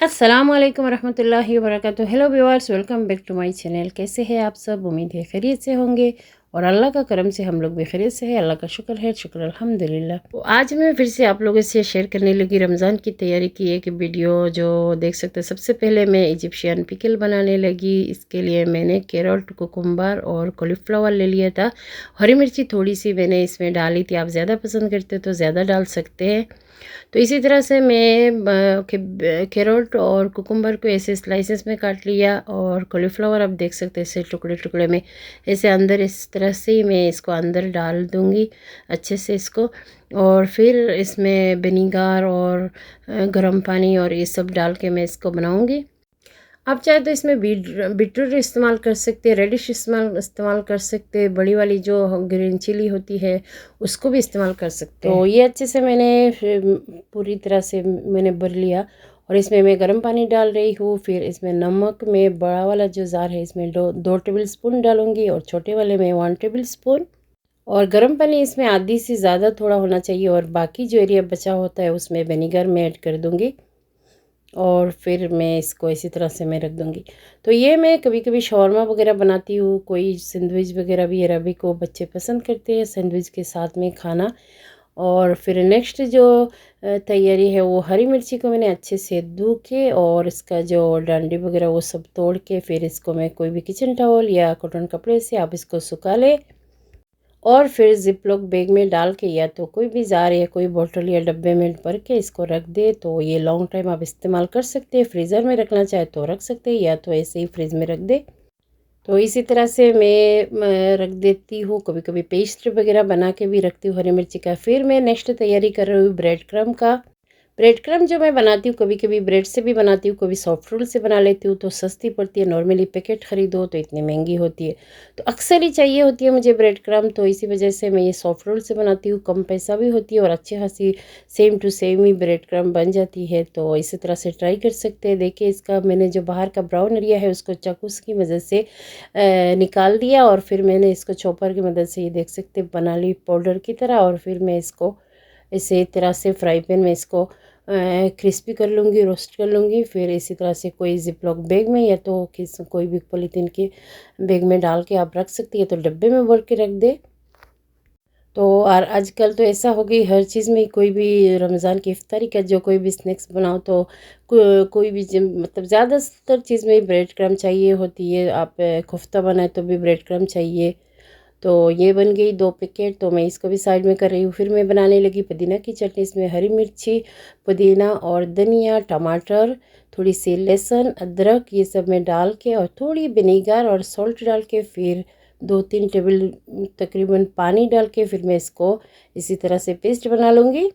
अस्सलाम वालेकुम रहमतुल्लाहि व बरकातुहू। Hello viewers, welcome back to my channel. कैसे हैं आप सब? उम्मीद है खैरियत से होंगे और अल्लाह का करम से हम लोग भी खैरियत से हैं। अल्लाह का शुक्र है, शुक्र अल्हम्दुलिल्लाह। तो आज मैं फिर से आप लोगों से शेयर करने लगी रमज़ान की तैयारी की एक वीडियो, जो देख सकते हैं। सबसे पहले मैं इजिप्शियन पिकल बनाने लगी। इसके लिए मैंने कैरेट, कुकुम्बर और कॉलीफ्लावर ले लिया था। हरी मिर्ची थोड़ी सी मैंने इसमें डाली थी, आप ज़्यादा पसंद करते तो ज़्यादा डाल सकते हैं। तो इसी तरह से मैं कैरेट और कुकुम्बर को ऐसे स्लाइसेस में काट लिया, और कॉलीफ्लावर आप देख सकते हैं ऐसे टुकड़े टुकड़े में ऐसे अंदर इस तरह से ही मैं इसको अंदर डाल दूँगी अच्छे से इसको। और फिर इसमें विनीगर और गर्म पानी और ये सब डाल के मैं इसको बनाऊँगी। आप चाहे तो इसमें बीटरूट इस्तेमाल कर सकते हैं, रेडिश इस्तेमाल कर सकते हैं, बड़ी वाली जो ग्रीन चिली होती है उसको भी इस्तेमाल कर सकते हैं। तो ये अच्छे से मैंने पूरी तरह से मैंने भर लिया, और इसमें मैं गर्म पानी डाल रही हूँ। फिर इसमें नमक में बड़ा वाला जो जार है इसमें 2 टेबल स्पून डालूँगी, और छोटे वाले में 1 टेबल स्पून। और गर्म पानी इसमें आधी से ज़्यादा थोड़ा होना चाहिए, और बाकी जो एरिया बचा होता है उसमें विनीगर में ऐड कर दूँगी, और फिर मैं इसको इसी तरह से मैं रख दूँगी। तो ये मैं कभी कभी शौरमा वगैरह बनाती हूँ, कोई सैंडविच वगैरह भी अरबी को बच्चे पसंद करते हैं सैंडविच के साथ में खाना। और फिर नेक्स्ट जो तैयारी है, वो हरी मिर्ची को मैंने अच्छे से धो के और इसका जो डंडी वगैरह वो सब तोड़ के, फिर इसको मैं कोई भी किचन टॉवल या कॉटन कपड़े से आप इसको सुखा ले, और फिर जिप लॉक बैग में डाल के या तो कोई भी जार या कोई बोतल या डब्बे में भर के इसको रख दे, तो ये लॉन्ग टाइम आप इस्तेमाल कर सकते हैं। फ्रीज़र में रखना चाहे तो रख सकते हैं, या तो ऐसे ही फ्रिज में रख दे। तो इसी तरह से मैं रख देती हूँ। कभी कभी पेस्ट वगैरह बना के भी रखती हूँ हरी मिर्ची का। फिर मैं नेक्स्ट तैयारी कर रही हूँ ब्रेड क्रम का। ब्रेड क्रम जो मैं बनाती हूँ, कभी कभी ब्रेड से भी बनाती हूँ, कभी सॉफ्ट रोल से बना लेती हूँ, तो सस्ती पड़ती है। नॉर्मली पैकेट ख़रीदो तो इतनी महंगी होती है, तो अक्सर ही चाहिए होती है मुझे ब्रेड क्रम, तो इसी वजह से मैं ये सॉफ्ट रोल से बनाती हूँ। कम पैसा भी होती है और अच्छी खासी सेम टू सेम ही ब्रेड क्रम बन जाती है। तो इसी तरह से ट्राई कर सकते हैं। देखिए, इसका मैंने जो बाहर का ब्राउन एरिया है उसको चाकू की मदद से निकाल दिया, और फिर मैंने इसको चॉपर की मदद से, ये देख सकते बना ली पाउडर की तरह। और फिर मैं इसको इसी तरह से फ्राई पैन में इसको क्रिस्पी कर लूँगी, रोस्ट कर लूँगी। फिर इसी तरह से कोई जिप लॉक बैग में या तो कोई भी पॉलीथीन के बैग में डाल के आप रख सकती है, तो डब्बे में भर के रख दे। तो और आजकल तो ऐसा हो गई हर चीज़ में, कोई भी रमज़ान की इफ्तारी का जो कोई भी स्नैक्स बनाओ तो कोई भी मतलब ज़्यादातर चीज़ में ब्रेड क्रम चाहिए होती है। आप कोफ्ता बनाए तो भी ब्रेड क्रम चाहिए। तो ये बन गई 2 पैकेट, तो मैं इसको भी साइड में कर रही हूँ। फिर मैं बनाने लगी पुदीना की चटनी। इसमें हरी मिर्ची, पुदीना और धनिया, टमाटर, थोड़ी सी लहसुन, अदरक, ये सब मैं डाल के, और थोड़ी विनीगर और सॉल्ट डाल के, फिर 2-3 टेबल तकरीबन पानी डाल के, फिर मैं इसको इसी तरह से पेस्ट बना लूँगी।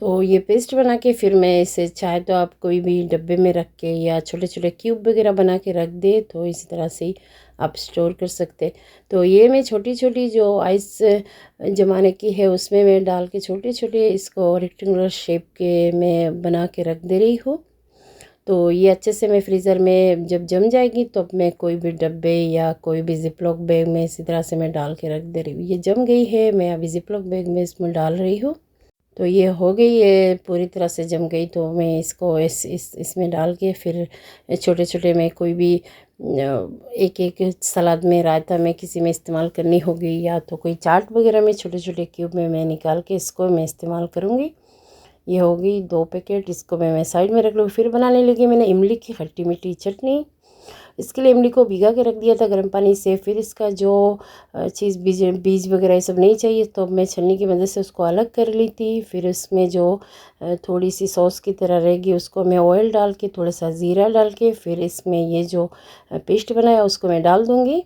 तो ये पेस्ट बना के फिर मैं इसे, चाहे तो आप कोई भी डब्बे में रख के या छोटे छोटे क्यूब वगैरह बना के रख दे, तो इसी तरह से ही आप स्टोर कर सकते। तो ये मैं छोटी छोटी जो आइस जमाने की है उसमें मैं डाल के छोटे छोटे इसको रेक्टेंगुलर शेप के मैं बना के रख दे रही हूँ। तो ये अच्छे से मैं फ्रीज़र में जब जम जाएगी, तो मैं कोई भी डब्बे या कोई भी जिपलॉक बैग में इसी तरह से मैं डाल के रख दे रही हूँ। ये जम गई है, मैं अभी जिपलॉक बैग में इसमें डाल रही हूँ। तो ये हो गई, ये पूरी तरह से जम गई। तो मैं इसको इसमें डाल के, फिर छोटे छोटे में कोई भी एक एक सलाद में, रायता में, किसी में इस्तेमाल करनी होगी, या तो कोई चाट वगैरह में छोटे छोटे क्यूब में मैं निकाल के इसको मैं इस्तेमाल करूँगी। ये हो गई 2 पैकेट, इसको मैं साइड में रख लूँगी। फिर बनाने लगी मैंने इमली की खट्टी मीठी चटनी। इसके लिए इमली को भिगा के रख दिया था गर्म पानी से। फिर इसका जो चीज़ बीज बीज वगैरह ये सब नहीं चाहिए, तो मैं छन्नी की मदद से उसको अलग कर ली थी। फिर उसमें जो थोड़ी सी सॉस की तरह रहेगी, उसको मैं ऑयल डाल के, थोड़ा सा ज़ीरा डाल के, फिर इसमें ये जो पेस्ट बनाया उसको मैं डाल दूँगी।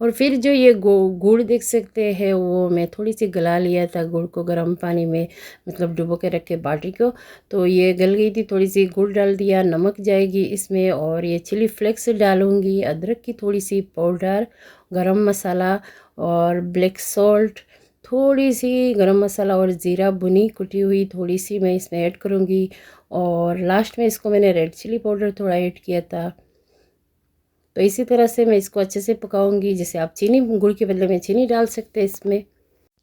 और फिर जो ये गुड़ देख सकते हैं, वो मैं थोड़ी सी गला लिया था गुड़ को गर्म पानी में, मतलब डुबो के रख के बाटी को। तो ये गल गई थी, थोड़ी सी गुड़ डाल दिया, नमक जाएगी इसमें, और ये चिली फ्लेक्स डालूंगी, अदरक की थोड़ी सी पाउडर, गरम मसाला और ब्लैक सॉल्ट, थोड़ी सी गरम मसाला और ज़ीरा भुनी कुटी हुई थोड़ी सी मैं इसमें ऐड करूँगी। और लास्ट में इसको मैंने रेड चिली पाउडर थोड़ा ऐड किया था। तो इसी तरह से मैं इसको अच्छे से पकाऊंगी। जैसे आप चीनी, गुड़ के बदले में चीनी डाल सकते हैं इसमें।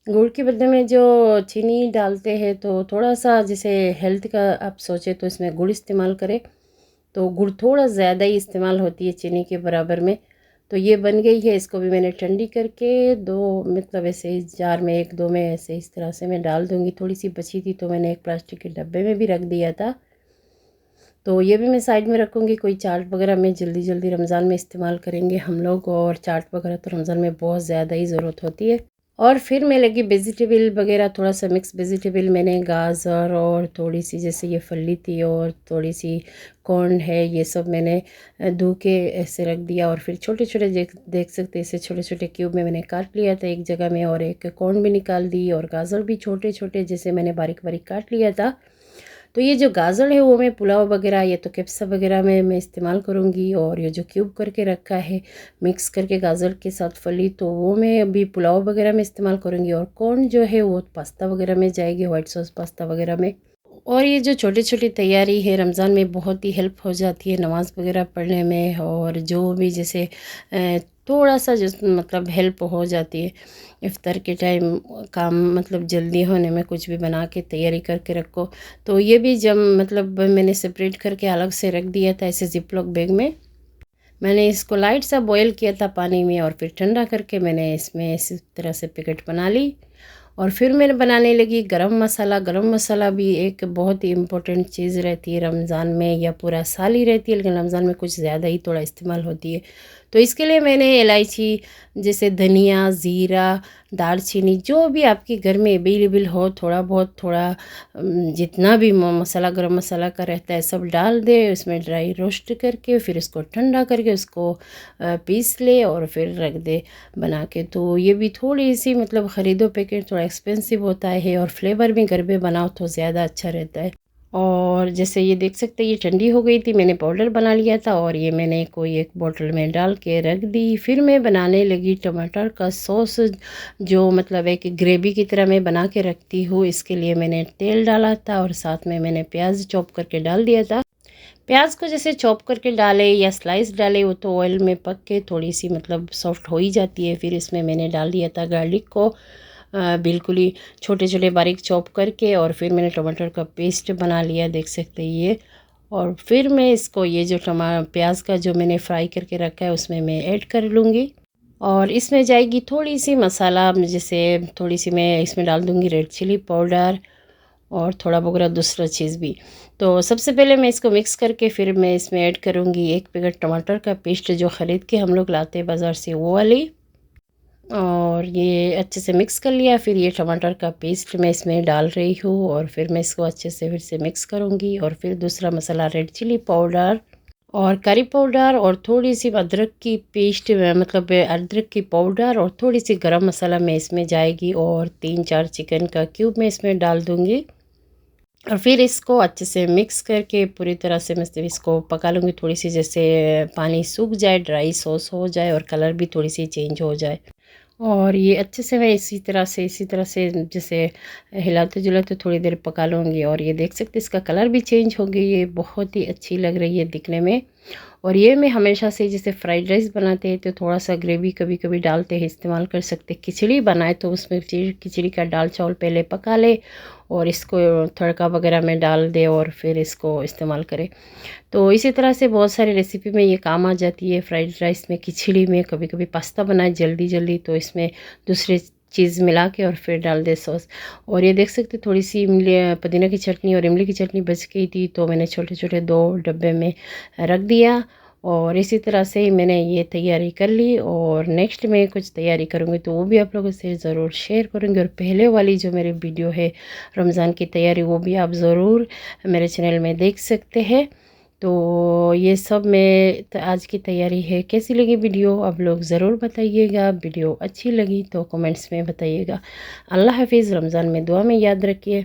गुड़ के बदले में जो चीनी डालते हैं, तो थोड़ा सा जैसे हेल्थ का आप सोचे तो इसमें गुड़ इस्तेमाल करें। तो गुड़ थोड़ा ज़्यादा ही इस्तेमाल होती है चीनी के बराबर में। तो ये बन गई है, इसको भी मैंने ठंडी करके दो मतलब ऐसे ही जार में एक दो में ऐसे इस तरह से मैं डाल दूँगी। थोड़ी सी बची थी तो मैंने एक प्लास्टिक के डब्बे में भी रख दिया था, तो ये भी मैं साइड में रखूँगी। कोई चाट वगैरह में जल्दी जल्दी रमज़ान में इस्तेमाल करेंगे हम लोग, और चाट वगैरह तो रमज़ान में बहुत ज़्यादा ही ज़रूरत होती है। और फिर मैं लगी वेजिटेबल वगैरह, थोड़ा सा मिक्स वेजिटेबल मैंने गाजर और थोड़ी सी जैसे ये फली थी और थोड़ी सी कॉर्न है, ये सब मैंने धो के ऐसे रख दिया। और फिर छोटे छोटे देख सकते ऐसे छोटे छोटे क्यूब में मैंने काट लिया था एक जगह में, और एक कॉर्न भी निकाल दी, और गाजर भी छोटे छोटे जैसे मैंने बारीक बारीक काट लिया था। तो ये जो गाजर है वो मैं पुलाव वगैरह या तो केप्सा वगैरह में मैं इस्तेमाल करूँगी, और ये जो क्यूब करके रखा है मिक्स करके गाजर के साथ फली, तो वो मैं अभी पुलाव वगैरह में इस्तेमाल करूँगी। और कॉर्न जो है वो पास्ता वगैरह में जाएगी, वाइट सॉस पास्ता वगैरह में। और ये जो छोटी छोटी तैयारी है रमज़ान में बहुत ही हेल्प हो जाती है नमाज़ वगैरह पढ़ने में, और जो भी जैसे थोड़ा सा जिस मतलब हेल्प हो जाती है इफ्तार के टाइम, काम मतलब जल्दी होने में कुछ भी बना के तैयारी करके रखो। तो ये भी जब मतलब मैंने सेपरेट करके अलग से रख दिया था ऐसे जिपलॉक बैग में। मैंने इसको लाइट सा बॉयल किया था पानी में, और फिर ठंडा करके मैंने इसमें इसी तरह से पैकेट बना ली। और फिर मैंने बनाने लगी गरम मसाला। गरम मसाला भी एक बहुत ही इम्पोर्टेंट चीज़ रहती है रमज़ान में, या पूरा साल ही रहती है, लेकिन रमज़ान में कुछ ज़्यादा ही थोड़ा इस्तेमाल होती है। तो इसके लिए मैंने इलायची जैसे धनिया, ज़ीरा, दालचीनी, जो भी आपके घर में अवेलेबल हो थोड़ा बहुत, थोड़ा जितना भी मसाला गरम मसाला का रहता है सब डाल दे उसमें, ड्राई रोस्ट करके फिर उसको ठंडा करके उसको पीस ले और फिर रख दे बना के। तो ये भी थोड़ी सी मतलब ख़रीदो पैकेट थोड़ा एक्सपेंसिव होता है, और फ्लेवर भी घर पे बनाओ तो ज़्यादा अच्छा रहता है। और जैसे ये देख सकते हैं ये ठंडी हो गई थी, मैंने पाउडर बना लिया था, और ये मैंने कोई एक बोतल में डाल के रख दी। फिर मैं बनाने लगी टमाटर का सॉस, जो मतलब एक ग्रेवी की तरह मैं बना के रखती हूँ। इसके लिए मैंने तेल डाला था, और साथ में मैंने प्याज चॉप करके डाल दिया था। प्याज को जैसे चॉप करके डाले या स्लाइस डाले वो तो ऑयल में पक के थोड़ी सी मतलब सॉफ्ट हो ही जाती है। फिर इसमें मैंने डाल दिया था गार्लिक को बिल्कुल ही छोटे छोटे बारीक चॉप करके, और फिर मैंने टमाटर का पेस्ट बना लिया, देख सकते हैं ये। और फिर मैं इसको ये जो प्याज का जो मैंने फ्राई करके रखा है उसमें मैं ऐड कर लूँगी। और इसमें जाएगी थोड़ी सी मसाला, जैसे थोड़ी सी मैं इसमें डाल दूँगी रेड चिली पाउडर, और थोड़ा वगैरह दूसरा चीज़ भी। तो सबसे पहले मैं इसको मिक्स करके फिर मैं इसमें ऐड करूँगी एक पैकेट टमाटर का पेस्ट जो ख़रीद के हम लोग लाते हैं बाज़ार से, वो वाली। और ये अच्छे से मिक्स कर लिया। फिर ये टमाटर का पेस्ट मैं इसमें डाल रही हूँ, और फिर मैं इसको अच्छे से फिर से मिक्स करूँगी। और फिर दूसरा मसाला रेड चिली पाउडर और करी पाउडर, और थोड़ी सी अदरक की पेस्ट मतलब अदरक की पाउडर, और थोड़ी सी गरम मसाला में इसमें जाएगी, और 3-4 चिकन का क्यूब मैं इसमें डाल दूँगी। और फिर इसको अच्छे से मिक्स करके पूरी तरह से मतलब इसको पका लूँगी, थोड़ी सी जैसे पानी सूख जाए, ड्राई सॉस हो जाए, और कलर भी थोड़ी सी चेंज हो जाए। और ये अच्छे से मैं इसी तरह से जैसे हिलाते जुलाते थोड़ी देर पका लूँगी। और ये देख सकते इसका कलर भी चेंज हो गई है, बहुत ही अच्छी लग रही है दिखने में। और ये मैं हमेशा से जैसे फ्राइड राइस बनाते हैं तो थोड़ा सा ग्रेवी कभी कभी डालते हैं, इस्तेमाल कर सकते। खिचड़ी बनाए तो उसमें खिचड़ी का दाल चावल पहले पका ले, और इसको तड़का वगैरह में डाल दे, और फिर इसको इस्तेमाल करें। तो इसी तरह से बहुत सारी रेसिपी में ये काम आ जाती है। फ्राइड राइस में, खिचड़ी में, कभी कभी पास्ता बनाए जल्दी जल्दी तो इसमें दूसरे चीज़ मिला के और फिर डाल दे सॉस। और ये देख सकते थोड़ी सी इमली पुदीना की चटनी और इमली की चटनी बच गई थी, तो मैंने छोटे छोटे 2 डब्बे में रख दिया। और इसी तरह से ही मैंने ये तैयारी कर ली। और नेक्स्ट में कुछ तैयारी करूँगी तो वो भी आप लोगों से ज़रूर शेयर करूँगी। और पहले वाली जो मेरी वीडियो है रमज़ान की तैयारी, वो भी आप ज़रूर मेरे चैनल में देख सकते हैं। तो ये सब मैं आज की तैयारी है। कैसी लगी वीडियो आप लोग ज़रूर बताइएगा। वीडियो अच्छी लगी तो कमेंट्स में बताइएगा। अल्लाह हाफिज़। रमज़ान में दुआ में याद रखिए।